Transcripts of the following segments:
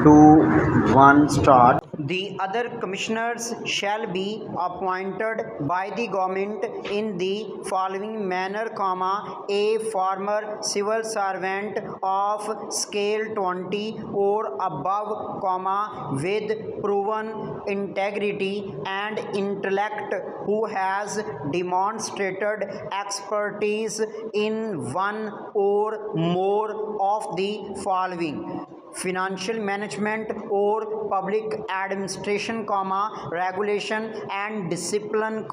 2 1 start. The other commissioners shall be appointed by the government in the following manner, a former civil servant of scale 20 or above, with proven integrity and intellect, who has demonstrated expertise in one or more of the following: financial management or public administration, regulation and discipline,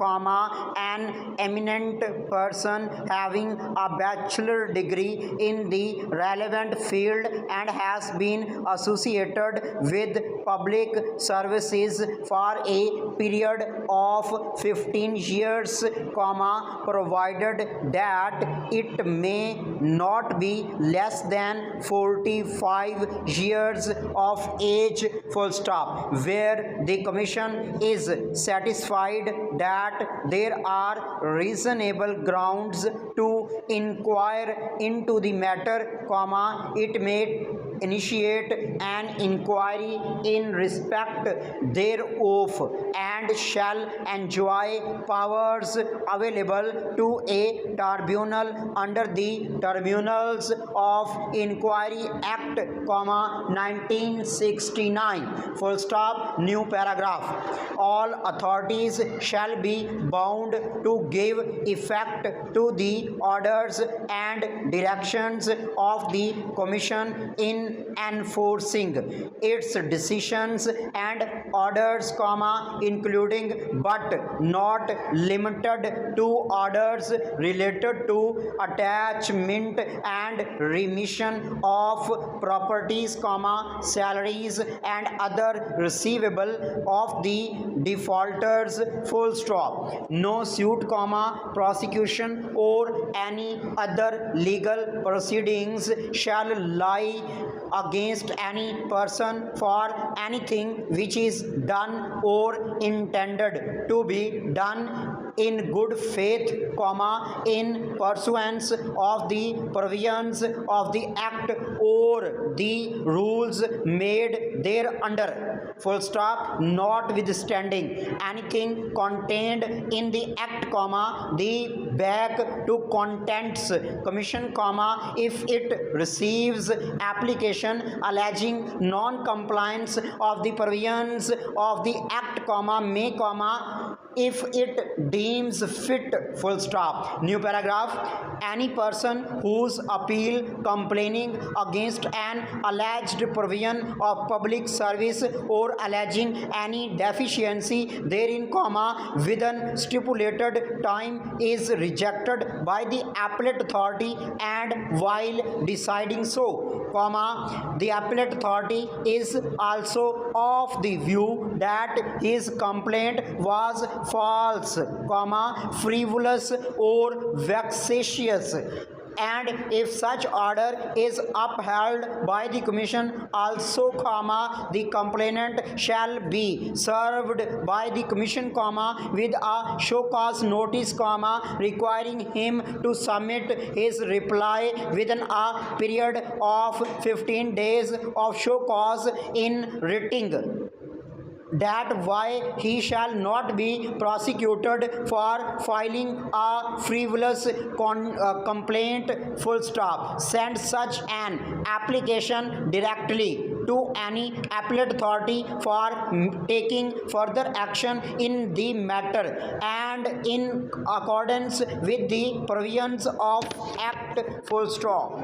an eminent person having a bachelor degree in the relevant field and has been associated with public services for a period of 15 years, provided that it may not be less than 45 years of age, full stop. Where the commission is satisfied that there are reasonable grounds to inquire into the matter, it may initiate an inquiry in respect thereof and shall enjoy powers available to a tribunal under the Tribunals of Inquiry Act, 1969, full stop. New paragraph. All authorities shall be bound to give effect to the orders and directions of the commission in enforcing its decisions and orders, including but not limited to orders related to attachment and remission of properties, salaries and other receivable of the defaulters, full stop. No suit, prosecution or any other legal proceedings shall lie against any person for anything which is done or intended to be done in good faith, in pursuance of the provisions of the Act or the rules made thereunder, full stop. Notwithstanding anything contained in the Act, the back to contents commission, if it receives application alleging non-compliance of the provisions of the Act, may, if it deems fit, full stop. New paragraph. Any person whose appeal complaining against an alleged provision of public service or alleging any deficiency therein, within stipulated time is rejected by the appellate authority, and while deciding so, the appellate authority is also of the view that his complaint was false, frivolous or vexatious, and if such order is upheld by the commission also, the complainant shall be served by the commission, with a show cause notice, requiring him to submit his reply within a period of 15 days of show cause in writing, that why he shall not be prosecuted for filing a frivolous complaint, full stop. Send such an application directly to any appellate authority for taking further action in the matter, and in accordance with the provisions of Act, full stop.